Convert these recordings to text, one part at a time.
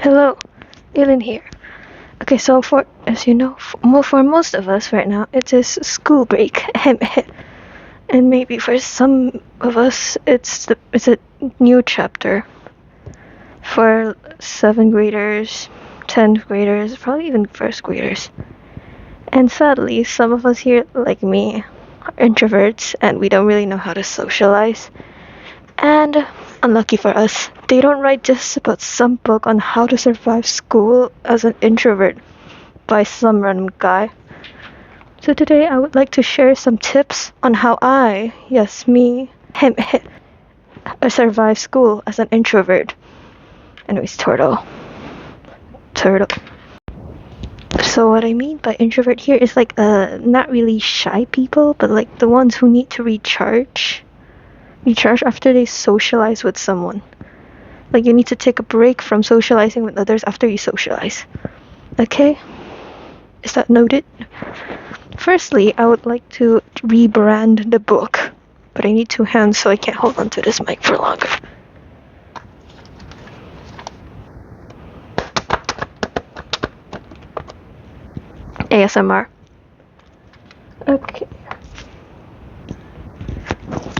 Hello, Elin here. Okay, so as you know, for most of us right now, it is school break, and maybe for some of us, it's a new chapter for seventh graders, 10th graders, probably even first graders. And sadly, some of us here, like me, are introverts, and we don't really know how to socialize. And unlucky for us, they don't write just about some book on how to survive school as an introvert by some random guy. So today I would like to share some tips on how I, yes, me, survive school as an introvert. Anyways, turtle. So what I mean by introvert here is like not really shy people, but like the ones who need to recharge after they socialize with someone. Like you need to take a break from socializing with others after you socialize. Okay? Is that noted? Firstly, I would like to rebrand the book, but I need two hands so I can't hold onto this mic for longer. ASMR. Okay.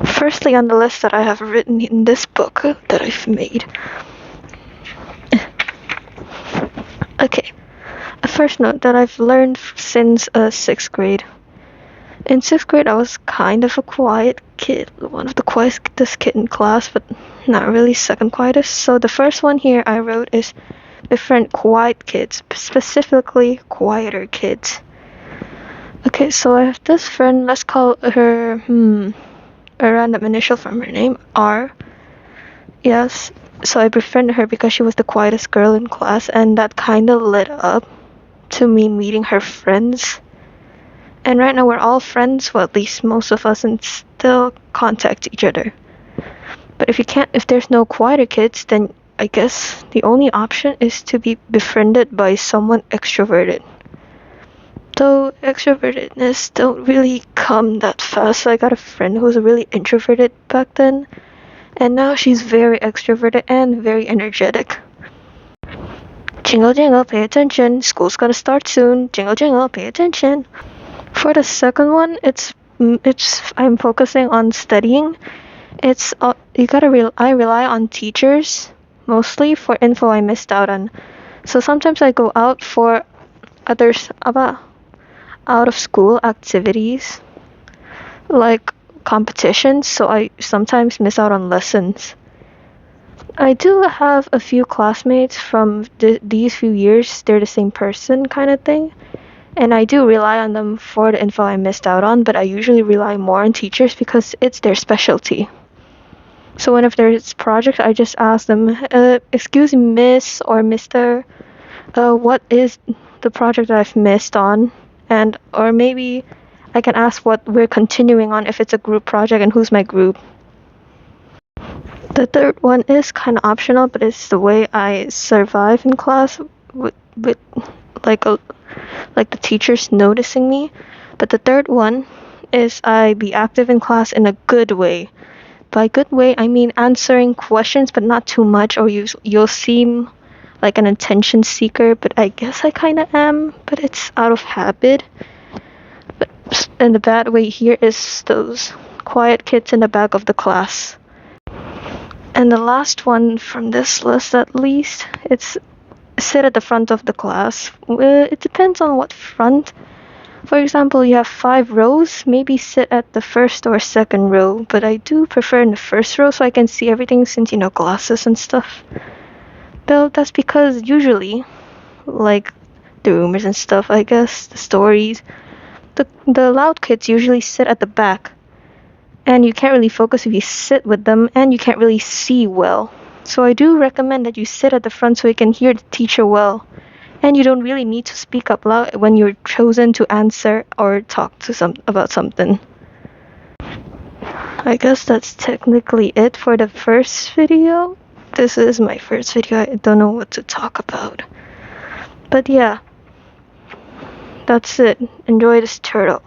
Firstly, on the list that I have written in this book that I've made. Okay. A first note that I've learned since 6th grade. In 6th grade, I was kind of a quiet kid, one of the quietest kid in class, but not really second quietest. So the first one here I wrote is befriend quiet kids, specifically quieter kids. Okay, so I have this friend, let's call her, a random initial from her name, R. Yes, so I befriended her because she was the quietest girl in class, and that kind of led up to me meeting her friends. And right now we're all friends, well, at least most of us, and still contact each other. But if there's no quieter kids, then I guess the only option is to be befriended by someone extroverted. Though extrovertedness don't really come that fast. So I got a friend who was really introverted back then, and now she's very extroverted and very energetic. Jingle jingle, pay attention. School's gonna start soon. Jingle jingle, pay attention. For the second one, I'm focusing on studying. I rely on teachers mostly for info I missed out on. So sometimes I go out for others out of school activities like competitions, so I sometimes miss out on lessons. I do have a few classmates from these few years, they're the same person kind of thing. And I do rely on them for the info I missed out on, but I usually rely more on teachers because it's their specialty. So whenever there's projects, I just ask them, excuse me, miss or mister, what is the project that I've missed on? Or maybe I can ask what we're continuing on if it's a group project and who's my group. The third one is kind of optional, but it's the way I survive in class with like the teachers noticing me. But the third one is I be active in class in a good way. By good way, I mean answering questions, but not too much, or you'll seem like an attention seeker. But I guess I kind of am, but it's out of habit. And the bad way here is those quiet kids in the back of the class. And the last one from this list, at least, it's sit at the front of the class. It depends on what front. For example, you have 5 rows, maybe sit at the first or second row, but I do prefer in the first row so I can see everything since, glasses and stuff. Though that's because usually, like the rumors and stuff, I guess, the stories, the loud kids usually sit at the back. And you can't really focus if you sit with them, and you can't really see well. So I do recommend that you sit at the front so you can hear the teacher well. And you don't really need to speak up loud when you're chosen to answer or talk to about something. I guess that's technically it for the first video. This is my first video. I don't know what to talk about. But yeah, that's it. Enjoy this turtle.